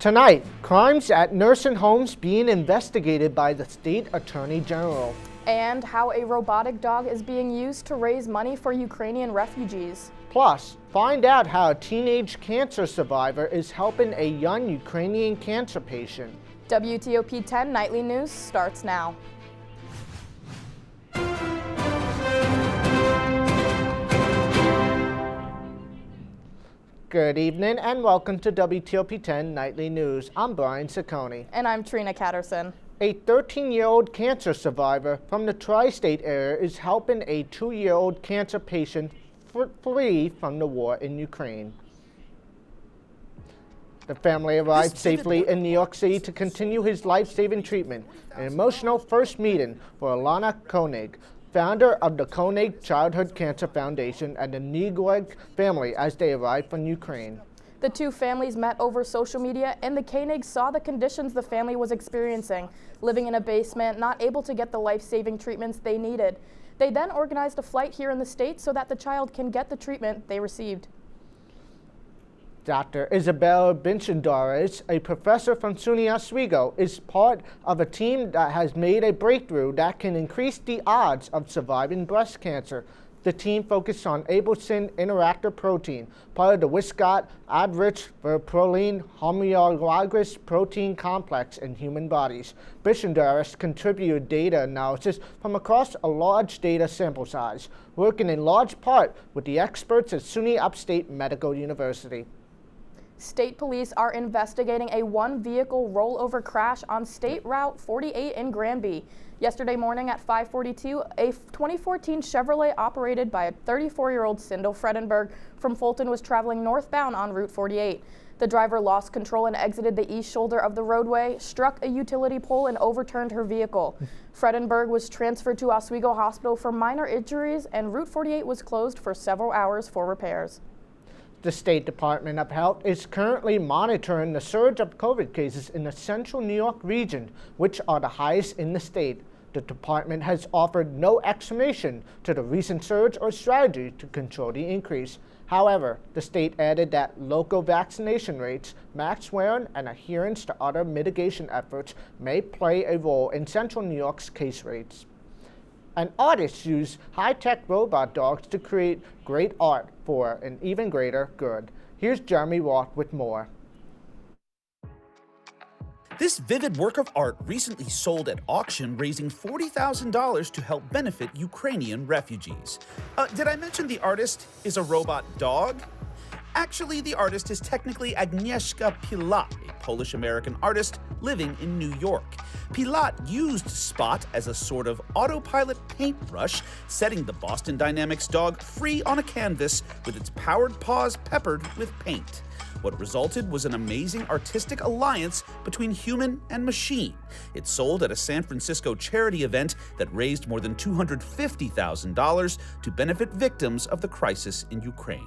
Tonight, crimes at nursing homes being investigated by the state attorney general. And how a robotic dog is being used to raise money for Ukrainian refugees. Plus, find out how a teenage cancer survivor is helping a young Ukrainian cancer patient. WTOP 10 Nightly News starts now. Good evening and welcome to WTOP 10 Nightly News. I'm Brian Ciccone. And I'm Trina Catterson. A 13-year-old cancer survivor from the tri-state area is helping a 2-year-old cancer patient flee from the war in Ukraine. The family arrived safely in New York City to continue his life-saving treatment, an emotional first meeting for Alana Koenig, founder of the Koenig Childhood Cancer Foundation, and the Neglig family as they arrived from Ukraine. The two families met over social media, and the Koenigs saw the conditions the family was experiencing, living in a basement, not able to get the life-saving treatments they needed. They then organized a flight here in the States so that the child can get the treatment they received. Dr. Isabel Binchendares, a professor from SUNY Oswego, is part of a team that has made a breakthrough that can increase the odds of surviving breast cancer. The team focused on abelsin interactor protein, part of the Wiskott-Aldrich proline homologous protein complex in human bodies. Binchendares contributed data analysis from across a large data sample size, working in large part with the experts at SUNY Upstate Medical University. State police are investigating a one-vehicle rollover crash on State Route 48 in Granby. Yesterday morning at 5:42, a 2014 Chevrolet operated by a 34-year-old Sindel Fredenberg from Fulton was traveling northbound on Route 48. The driver lost control and exited the east shoulder of the roadway, struck a utility pole, and overturned her vehicle. Fredenberg was transferred to Oswego Hospital for minor injuries, and Route 48 was closed for several hours for repairs. The State Department of Health is currently monitoring the surge of COVID cases in the central New York region, which are the highest in the state. The department has offered no explanation to the recent surge or strategy to control the increase. However, the state added that local vaccination rates, mask wearing, and adherence to other mitigation efforts may play a role in central New York's case rates. And artists use high-tech robot dogs to create great art for an even greater good. Here's Jeremy Roth with more. This vivid work of art recently sold at auction, raising $40,000 to help benefit Ukrainian refugees. Did I mention the artist is a robot dog? Actually, the artist is technically Agnieszka Pilat, a Polish-American artist living in New York. Pilat used Spot as a sort of autopilot paintbrush, setting the Boston Dynamics dog free on a canvas with its powered paws peppered with paint. What resulted was an amazing artistic alliance between human and machine. It sold at a San Francisco charity event that raised more than $250,000 to benefit victims of the crisis in Ukraine.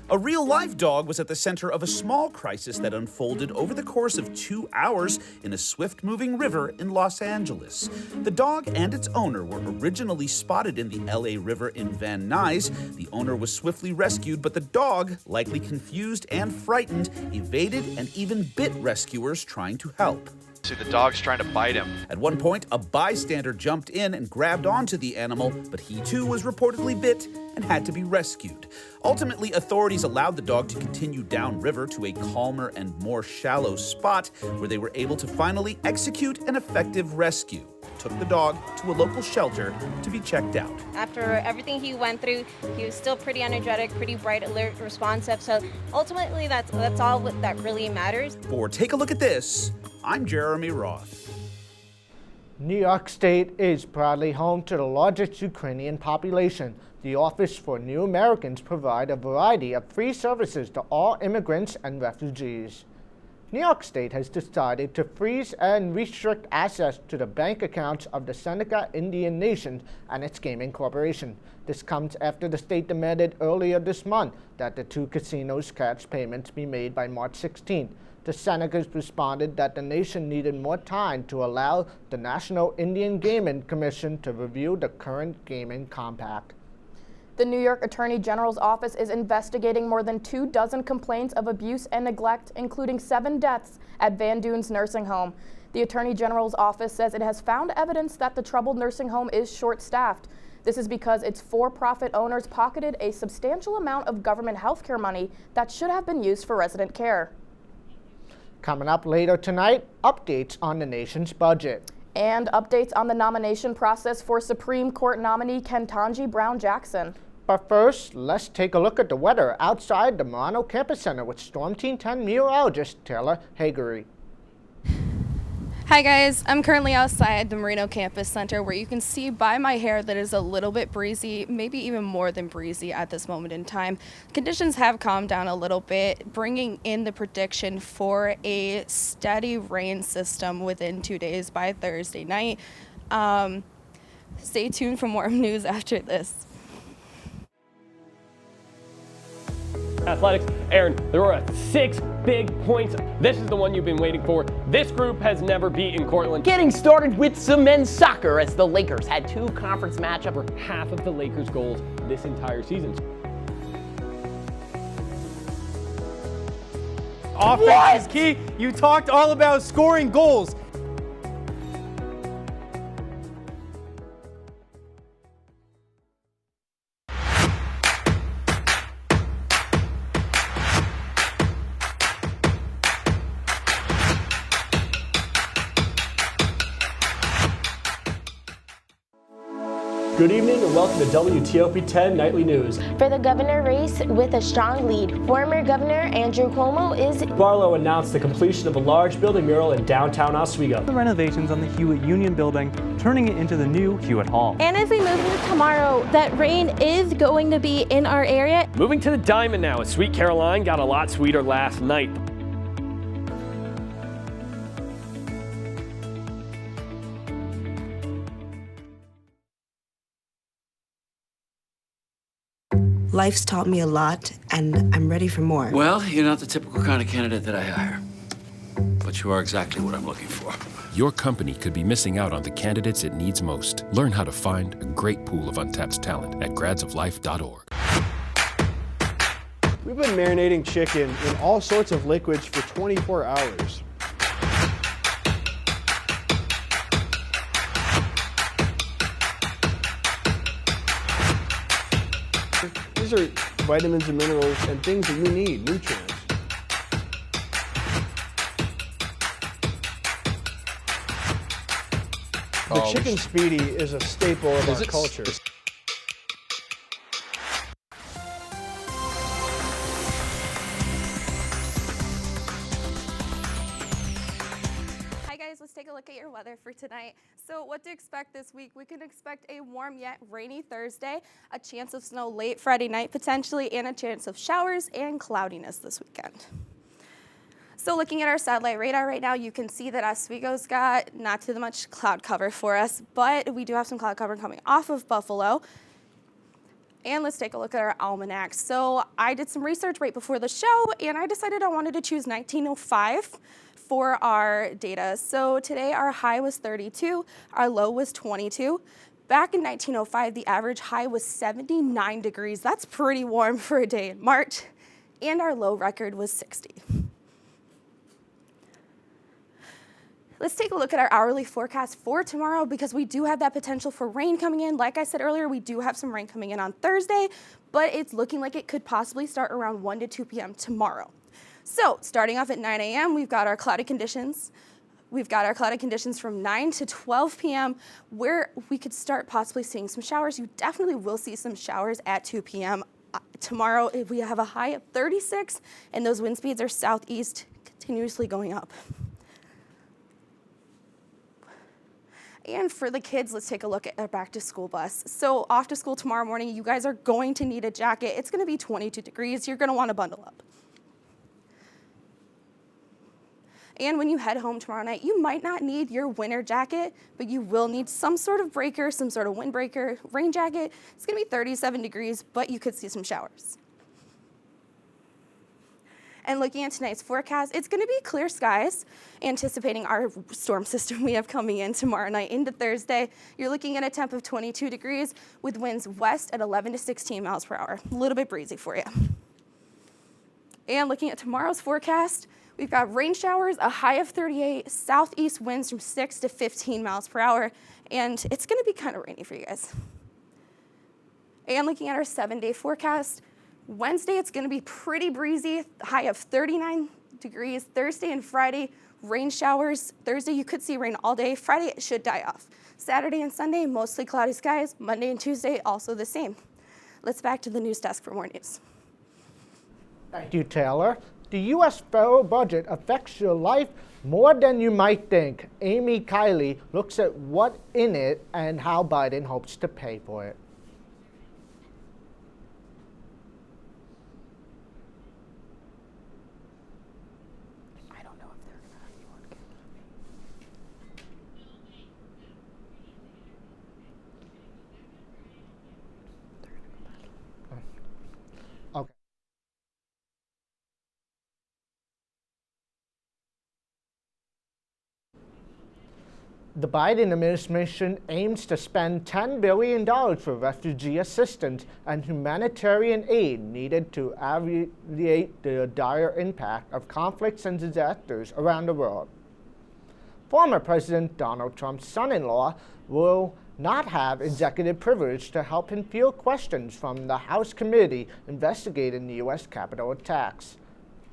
A real-life dog was at the center of a small crisis that unfolded over the course of 2 hours in a swift-moving river in Los Angeles. The dog and its owner were originally spotted in the LA River in Van Nuys. The owner was swiftly rescued, but the dog, likely confused and frightened, evaded and even bit rescuers trying to help. See, the dog's trying to bite him. At one point, a bystander jumped in and grabbed onto the animal, but he too was reportedly bit and had to be rescued. Ultimately, authorities allowed the dog to continue downriver to a calmer and more shallow spot where they were able to finally execute an effective rescue. Took the dog to a local shelter to be checked out. After everything he went through, he was still pretty energetic, pretty bright, alert, responsive. So ultimately, that's all that really matters. For Take a Look at This, I'm Jeremy Roth. New York State is proudly home to the largest Ukrainian population. The Office for New Americans provide a variety of free services to all immigrants and refugees. New York State has decided to freeze and restrict access to the bank accounts of the Seneca Indian Nation and its gaming corporation. This comes after the state demanded earlier this month that the two casinos' cash payments be made by March 16. The Senecas responded that the nation needed more time to allow the National Indian Gaming Commission to review the current gaming compact. The New York Attorney General's office is investigating more than 24 complaints of abuse and neglect, including 7 deaths at Van Dunes Nursing Home. The Attorney General's office says it has found evidence that the troubled nursing home is short-staffed. This is because its for-profit owners pocketed a substantial amount of government health care money that should have been used for resident care. Coming up later tonight, updates on the nation's budget. And updates on the nomination process for Supreme Court nominee Ketanji Brown Jackson. But first, let's take a look at the weather outside the Milano Campus Center with Storm Team 10 meteorologist Taylor Hagery. Hi guys, I'm currently outside the Marino Campus Center where you can see by my hair that it is a little bit breezy, maybe even more than breezy at this moment in time. Conditions have calmed down a little bit, bringing in the prediction for a steady rain system within 2 days by Thursday night. Stay tuned for more news after this. Athletics, Aaron, there are 6 big points. This is the one you've been waiting for. This group has never beaten Cortland. Getting started with some men's soccer as the Lakers had 2 conference matchups. For half of the Lakers' goals this entire season. Offense is key. You talked all about scoring goals. Good evening and welcome to WTOP 10 Nightly News. For the governor race with a strong lead, former Governor Andrew Cuomo is... Barlow announced the completion of a large building mural in downtown Oswego. The renovations on the Hewitt Union Building, turning it into the new Hewitt Hall. And as we move into tomorrow, that rain is going to be in our area. Moving to the Diamond now, as Sweet Caroline got a lot sweeter last night. Life's taught me a lot, and I'm ready for more. Well, you're not the typical kind of candidate that I hire, but you are exactly what I'm looking for. Your company could be missing out on the candidates it needs most. Learn how to find a great pool of untapped talent at gradsoflife.org. We've been marinating chicken in all sorts of liquids for 24 hours. These are vitamins and minerals and things that you need, nutrients. The chicken speedy is a staple of our culture. Let's take a look at your weather for tonight. So what to expect this week? We can expect a warm yet rainy Thursday, a chance of snow late Friday night potentially, and a chance of showers and cloudiness this weekend. So looking at our satellite radar right now, you can see that Oswego's got not too much cloud cover for us, but we do have some cloud cover coming off of Buffalo. And let's take a look at our almanac. So I did some research right before the show, and I decided I wanted to choose 1905 for our data. So today our high was 32, our low was 22. Back in 1905, the average high was 79 degrees. That's pretty warm for a day in March. And our low record was 60. Let's take a look at our hourly forecast for tomorrow because we do have that potential for rain coming in. Like I said earlier, we do have some rain coming in on Thursday, but it's looking like it could possibly start around 1 to 2 p.m. tomorrow. So starting off at 9 a.m., we've got our cloudy conditions. We've got our cloudy conditions from 9 to 12 p.m. where we could start possibly seeing some showers. You definitely will see some showers at 2 p.m. Tomorrow, we have a high of 36, and those wind speeds are southeast, continuously going up. And for the kids, let's take a look at our back to school bus. So off to school tomorrow morning, you guys are going to need a jacket. It's going to be 22 degrees. You're going to want to bundle up. And when you head home tomorrow night, you might not need your winter jacket, but you will need some sort of breaker, some sort of windbreaker, rain jacket. It's going to be 37 degrees, but you could see some showers. And looking at tonight's forecast, it's going to be clear skies, anticipating our storm system we have coming in tomorrow night into Thursday. You're looking at a temp of 22 degrees with winds west at 11 to 16 miles per hour. A little bit breezy for you. And looking at tomorrow's forecast, we've got rain showers, a high of 38, southeast winds from 6 to 15 miles per hour, and it's going to be kind of rainy for you guys. And looking at our 7-day forecast, Wednesday it's going to be pretty breezy, high of 39 degrees. Thursday and Friday, rain showers. Thursday you could see rain all day. Friday it should die off. Saturday and Sunday, mostly cloudy skies. Monday and Tuesday, also the same. Let's back to the news desk for more news. Thank you, Taylor. The U.S. federal budget affects your life more than you might think. Amy Kiley looks at what's in it and how Biden hopes to pay for it. Okay. The Biden administration aims to spend $10 billion for refugee assistance and humanitarian aid needed to alleviate the dire impact of conflicts and disasters around the world. Former President Donald Trump's son-in-law will not have executive privilege to help him field questions from the House committee investigating the U.S. Capitol attacks.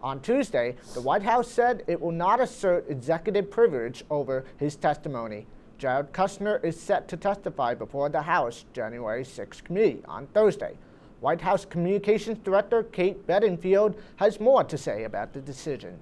On Tuesday, the White House said it will not assert executive privilege over his testimony. Jared Kushner is set to testify before the House January 6 committee on Thursday. White House Communications Director Kate Bedingfield has more to say about the decision.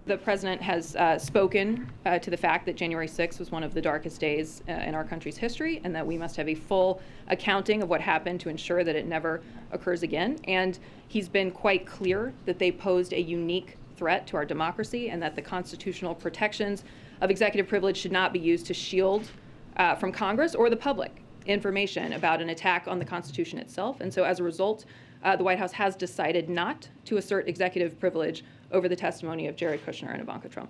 The president has spoken to the fact that January 6th was one of the darkest days in our country's history, and that we must have a full accounting of what happened to ensure that it never occurs again. And he's been quite clear that they posed a unique threat to our democracy, and that the constitutional protections of executive privilege should not be used to shield from Congress or the public information about an attack on the Constitution itself. And so as a result, the White House has decided not to assert executive privilege over the testimony of Jared Kushner and Ivanka Trump.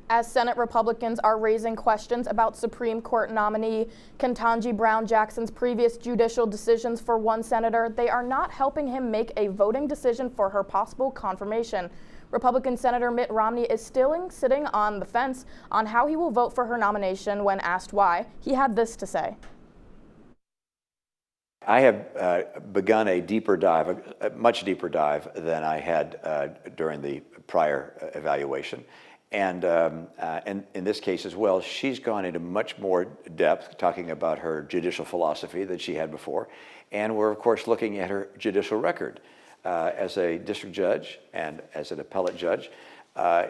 As Senate Republicans are raising questions about Supreme Court nominee Ketanji Brown Jackson's previous judicial decisions for one senator, they are not helping him make a voting decision for her possible confirmation. Republican Senator Mitt Romney is still sitting on the fence on how he will vote for her nomination. When asked why, he had this to say. I have begun a deeper dive, a much deeper dive than I had during the prior evaluation. And in this case as well, she's gone into much more depth, talking about her judicial philosophy than she had before. And we're, of course, looking at her judicial record as a district judge and as an appellate judge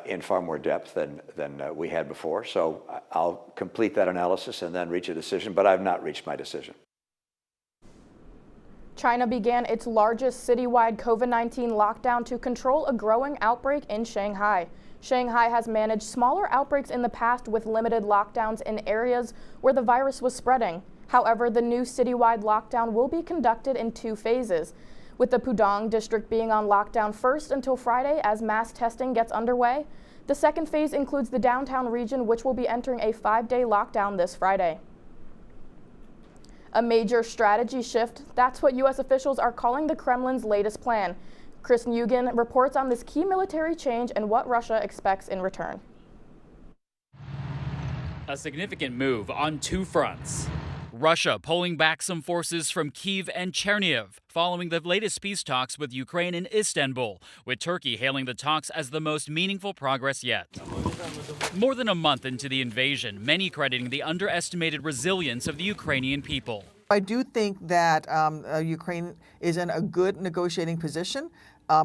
in far more depth than we had before. So I'll complete that analysis and then reach a decision, but I've not reached my decision. China began its largest citywide COVID-19 lockdown to control a growing outbreak in Shanghai. Shanghai has managed smaller outbreaks in the past with limited lockdowns in areas where the virus was spreading. However, the new citywide lockdown will be conducted in 2 phases, with the Pudong district being on lockdown first until Friday as mass testing gets underway. The second phase includes the downtown region, which will be entering a 5-day lockdown this Friday. A major strategy shift, that's what U.S. officials are calling the Kremlin's latest plan. Chris Nguyen reports on this key military change and what Russia expects in return. A significant move on 2 fronts. Russia pulling back some forces from Kyiv and Chernihiv following the latest peace talks with Ukraine in Istanbul, with Turkey hailing the talks as the most meaningful progress yet. More than a month into the invasion, many crediting the underestimated resilience of the Ukrainian people. I do think that Ukraine is in a good negotiating position,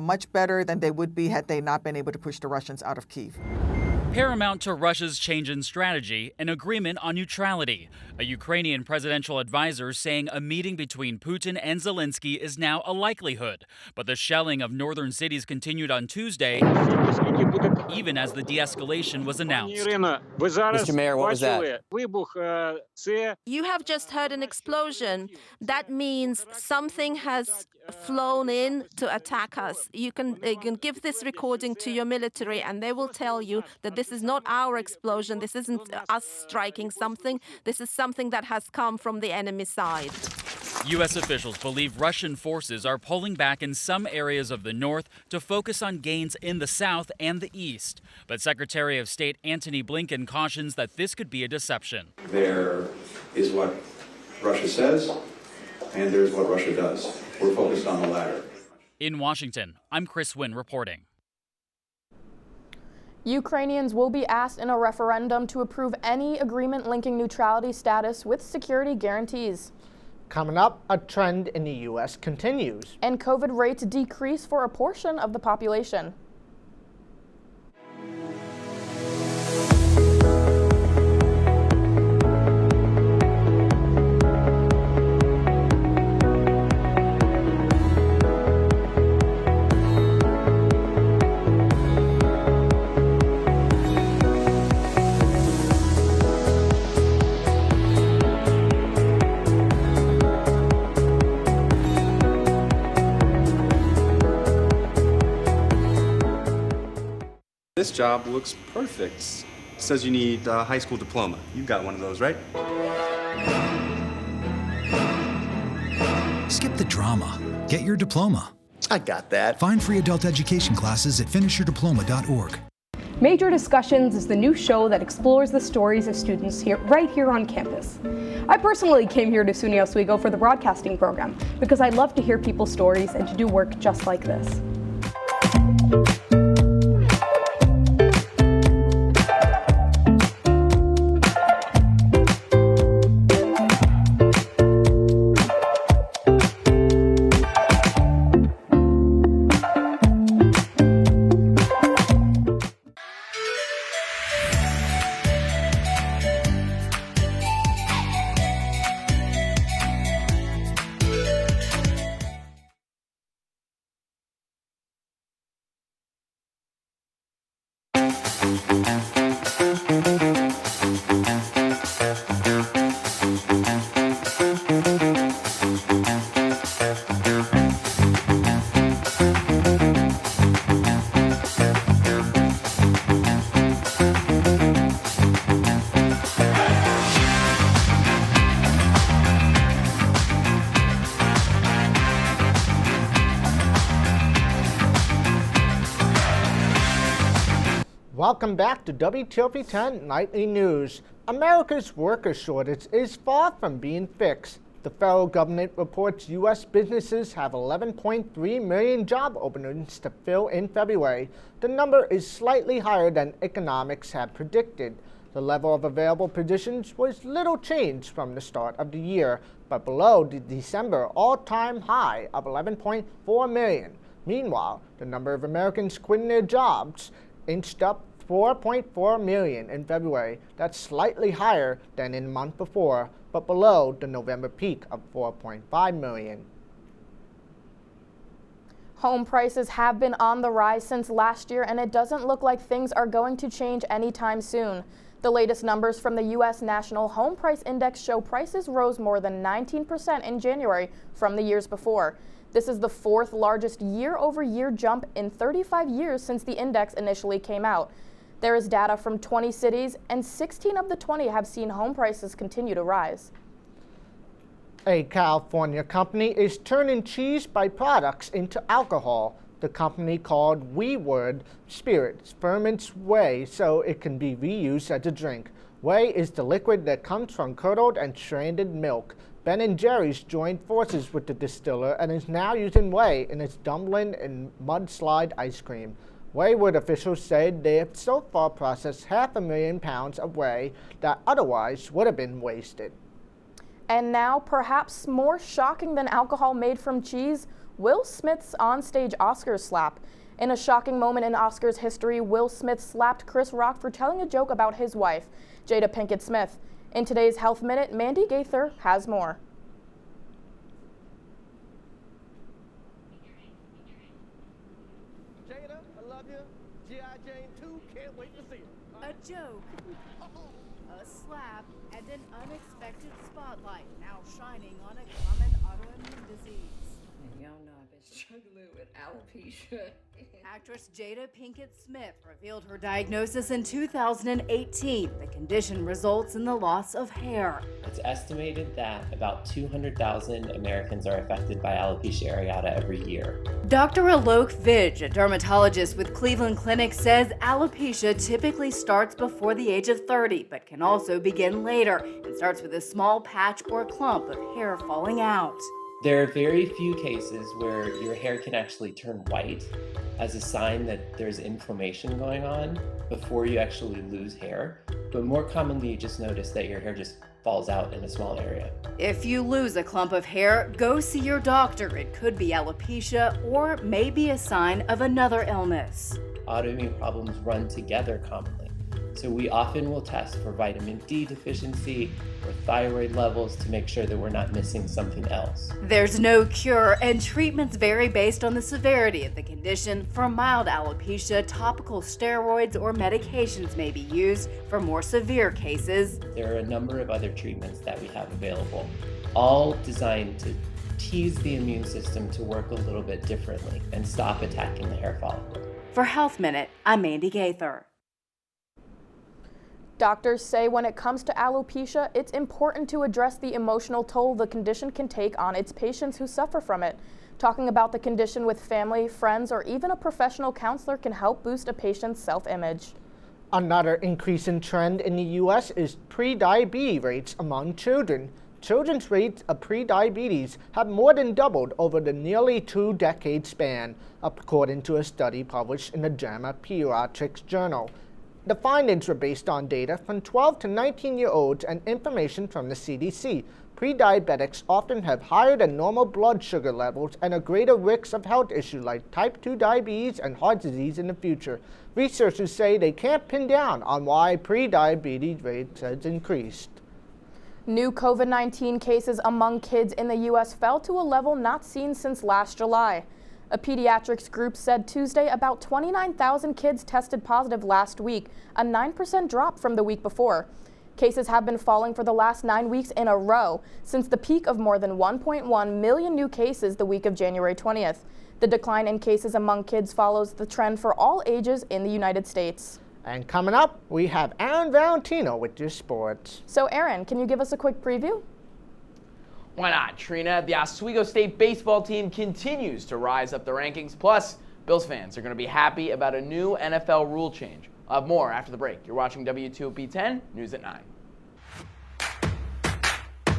much better than they would be had they not been able to push the Russians out of Kyiv. Paramount to Russia's change in strategy, an agreement on neutrality. A Ukrainian presidential advisor saying a meeting between Putin and Zelensky is now a likelihood. But the shelling of northern cities continued on Tuesday, even as the de-escalation was announced. Mr. Mayor, what was that? You have just heard an explosion. That means something has flown in to attack us. You can give this recording to your military and they will tell you that this is not our explosion. This isn't us striking something. This is something that has come from the enemy side. U.S. officials believe Russian forces are pulling back in some areas of the north to focus on gains in the south and the east. But Secretary of State Antony Blinken cautions that this could be a deception. There is what Russia says, and there's what Russia does. We're focused on the latter. In Washington, I'm Chris Wynn reporting. Ukrainians will be asked in a referendum to approve any agreement linking neutrality status with security guarantees. Coming up, a trend in the U.S. continues. And COVID rates decrease for a portion of the population. This job looks perfect. It says you need a high school diploma. You've got one of those, right? Skip the drama. Get your diploma. I got that. Find free adult education classes at finishyourdiploma.org. Major Discussions is the new show that explores the stories of students right here on campus. I personally came here to SUNY Oswego for the broadcasting program because I love to hear people's stories and to do work just like this. Welcome back to WTOP 10 Nightly News. America's worker shortage is far from being fixed. The federal government reports U.S. businesses have 11.3 million job openings to fill in February. The number is slightly higher than economics had predicted. The level of available positions was little changed from the start of the year, but below the December all-time high of 11.4 million. Meanwhile, the number of Americans quitting their jobs inched up 4.4 million in February. That's slightly higher than in the month before, but below the November peak of 4.5 million. Home prices have been on the rise since last year, and it doesn't look like things are going to change anytime soon. The latest numbers from the U.S. National Home Price Index show prices rose more than 19% in January from the years before. This is the fourth largest year-over-year jump in 35 years since the index initially came out. There is data from 20 cities, and 16 of the 20 have seen home prices continue to rise. A California company is turning cheese byproducts into alcohol. The company, called WeWord Spirits, ferments whey so it can be reused as a drink. Whey is the liquid that comes from curdled and stranded milk. Ben & Jerry's joined forces with the distiller and is now using whey in its dumpling and mudslide ice cream. WeWord officials said they have so far processed 500,000 pounds of whey that otherwise would have been wasted. And now, perhaps more shocking than alcohol made from cheese, Will Smith's onstage Oscars slap. In a shocking moment in Oscars history, Will Smith slapped Chris Rock for telling a joke about his wife, Jada Pinkett Smith. In today's Health Minute, Mandy Gaither has more. Jada, I love you. G.I. Jane 2, can't wait to see it. A joke, a slap, and an unexpected spotlight now shining on a common autoimmune disease. Y'all know I've been struggling with alopecia. Actress Jada Pinkett Smith revealed her diagnosis in 2018. The condition results in the loss of hair. It's estimated that about 200,000 Americans are affected by alopecia areata every year. Dr. Alok Vij, a dermatologist with Cleveland Clinic, says alopecia typically starts before the age of 30, but can also begin later and starts with a small patch or clump of hair falling out. There are very few cases where your hair can actually turn white as a sign that there's inflammation going on before you actually lose hair. But more commonly, you just notice that your hair just falls out in a small area. If you lose a clump of hair, go see your doctor. It could be alopecia or maybe a sign of another illness. Autoimmune problems run together commonly. So we often will test for vitamin D deficiency or thyroid levels to make sure that we're not missing something else. There's no cure, and treatments vary based on the severity of the condition. For mild alopecia, topical steroids or medications may be used. For more severe cases, there are a number of other treatments that we have available, all designed to tease the immune system to work a little bit differently and stop attacking the hair follicle. For Health Minute, I'm Mandy Gaither. Doctors say when it comes to alopecia, it's important to address the emotional toll the condition can take on its patients who suffer from it. Talking about the condition with family, friends, or even a professional counselor can help boost a patient's self-image. Another increasing trend in the U.S. is pre-diabetes rates among children. Children's rates of pre-diabetes have more than doubled over the nearly 2-decade span, according to a study published in the JAMA Pediatrics Journal. The findings were based on data from 12 to 19-year-olds and information from the CDC. Pre-diabetics often have higher than normal blood sugar levels and a greater risk of health issues like type 2 diabetes and heart disease in the future. Researchers say they can't pin down on why pre-diabetes rates has increased. New COVID-19 cases among kids in the U.S. fell to a level not seen since last July. A pediatrics group said Tuesday about 29,000 kids tested positive last week, a 9% drop from the week before. Cases have been falling for the last 9 weeks in a row, since the peak of more than 1.1 million new cases the week of January 20th. The decline in cases among kids follows the trend for all ages in the United States. And coming up, we have Aaron Valentino with your sports. So Aaron, can you give us a quick preview? Why not, Trina? The Oswego State baseball team continues to rise up the rankings. Plus, Bills fans are going to be happy about a new NFL rule change. I'll have more after the break. You're watching WTOP 10, News at 9.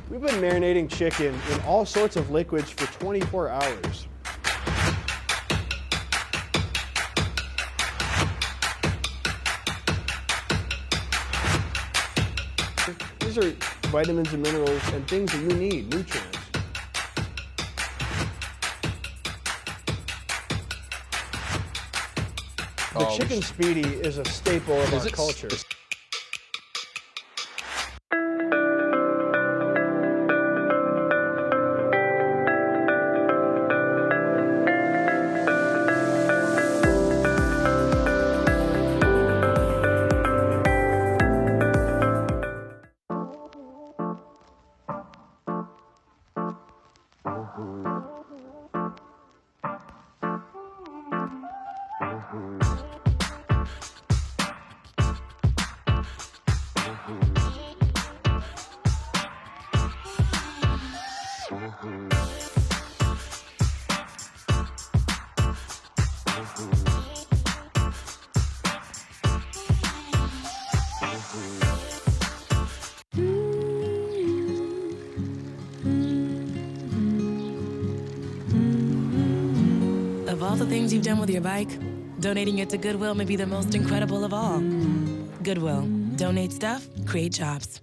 We've been marinating chicken in all sorts of liquids for 24 hours. These are vitamins and minerals and things that you need, nutrients. The chicken speedy is a staple of our culture. Of all the things you've done with your bike, donating it to Goodwill may be the most incredible of all. Goodwill. Donate stuff, create jobs.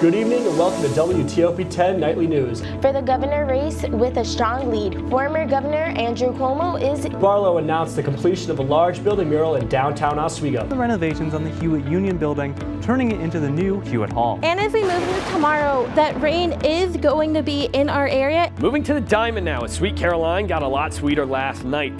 Good evening and welcome to WTOP 10 Nightly News. For the governor race with a strong lead, former Governor Andrew Cuomo is... Barlow announced the completion of a large building mural in downtown Oswego. The renovations on the Hewitt Union Building, turning it into the new Hewitt Hall. And as we move into tomorrow, that rain is going to be in our area. Moving to the Diamond now, as Sweet Caroline got a lot sweeter last night.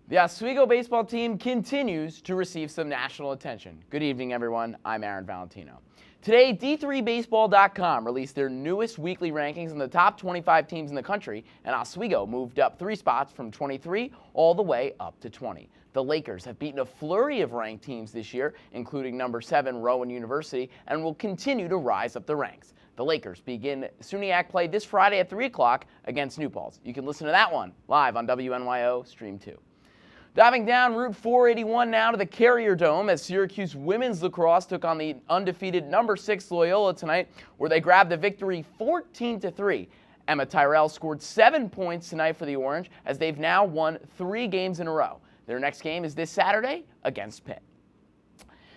The Oswego baseball team continues to receive some national attention. Good evening, everyone. I'm Aaron Valentino. Today, D3Baseball.com released their newest weekly rankings on the top 25 teams in the country, and Oswego moved up 3 spots from 23 all the way up to 20. The Lakers have beaten a flurry of ranked teams this year, including number 7 Rowan University, and will continue to rise up the ranks. The Lakers begin SUNYAC play this Friday at 3 o'clock against New Paltz. You can listen to that one live on WNYO Stream 2. Diving down Route 481 now to the Carrier Dome as Syracuse women's lacrosse took on the undefeated number 6 Loyola tonight, where they grabbed the victory 14-3. Emma Tyrell scored 7 points tonight for the Orange as they've now won 3 games in a row. Their next game is this Saturday against Pitt.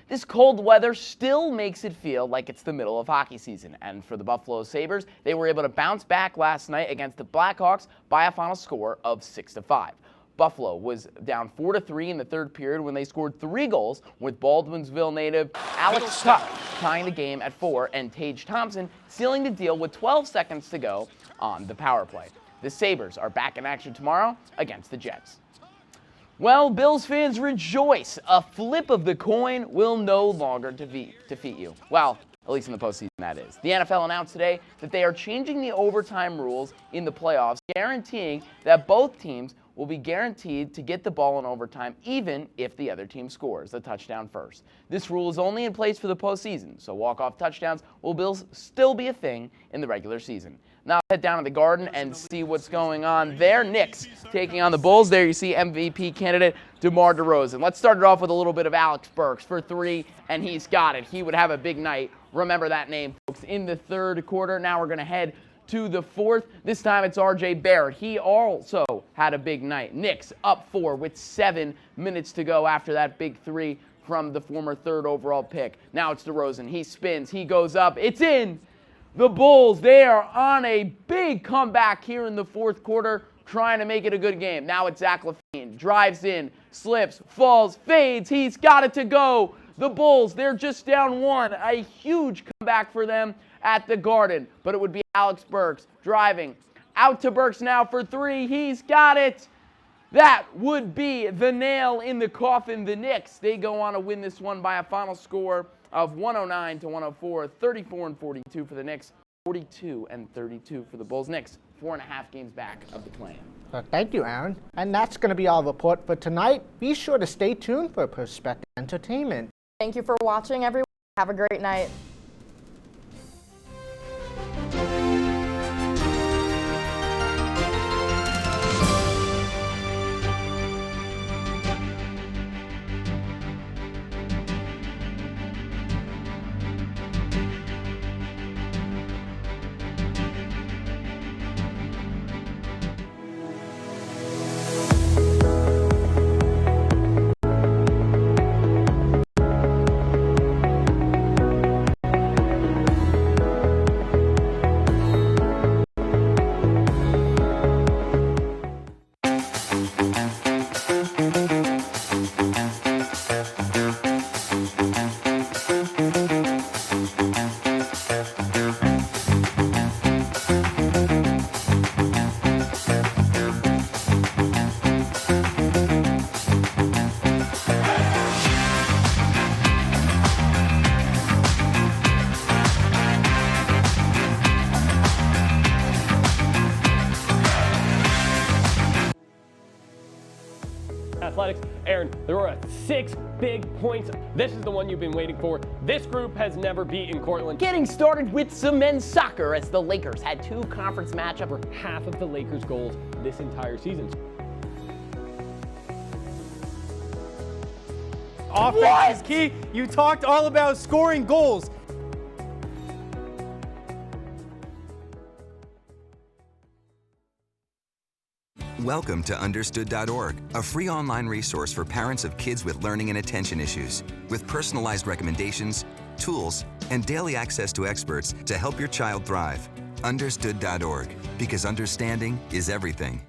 This cold weather still makes it feel like it's the middle of hockey season, and for the Buffalo Sabres, they were able to bounce back last night against the Blackhawks by a final score of 6-5. Buffalo was down 4-3 in the third period when they scored 3 goals, with Baldwinsville native Alex Tuck tying the game at 4 and Tage Thompson sealing the deal with 12 seconds to go on the power play. The Sabres are back in action tomorrow against the Jets. Well, Bills fans rejoice. A flip of the coin will no longer defeat you. Well, at least in the postseason, that is. The NFL announced today that they are changing the overtime rules in the playoffs, guaranteeing that both teams will be guaranteed to get the ball in overtime even if the other team scores a touchdown first. This rule is only in place for the postseason, so walk-off touchdowns will still be a thing in the regular season. Now head down to the Garden and see what's going on there. Knicks taking on the Bulls. There you see MVP candidate DeMar DeRozan. Let's start it off with a little bit of Alex Burks for 3, and he's got it. He would have a big night. Remember that name, folks, in the third quarter. Now we're going to head to the fourth. This time it's R.J. Barrett. He also had a big night. Knicks up 4 with 7 minutes to go after that big 3 from the former 3rd overall pick. Now it's DeRozan. He spins. He goes up. It's in. The Bulls, they are on a big comeback here in the fourth quarter, trying to make it a good game. Now it's Zach LaVine. Drives in, slips, falls, fades. He's got it to go. The Bulls, they're just down 1. A huge comeback for them at the Garden. But it would be Alex Burks driving. Out to Burks now for 3. He's got it. That would be the nail in the coffin. The Knicks, they go on to win this one by a final score of 109-104, 34-42 for the Knicks, 42-32 for the Bulls. Knicks, 4.5 games back of the play-in. Thank you, Aaron. And that's going to be our report for tonight. Be sure to stay tuned for Perspective Entertainment. Thank you for watching, everyone. Have a great night. Athletics. Aaron, there were 6 big points. This is the one you've been waiting for. This group has never beaten Cortland. Getting started with some men's soccer as the Lakers had 2 conference matchups for half of the Lakers' goals this entire season. Offense is key. You talked all about scoring goals. Welcome to Understood.org, a free online resource for parents of kids with learning and attention issues, with personalized recommendations, tools, and daily access to experts to help your child thrive. Understood.org, because understanding is everything.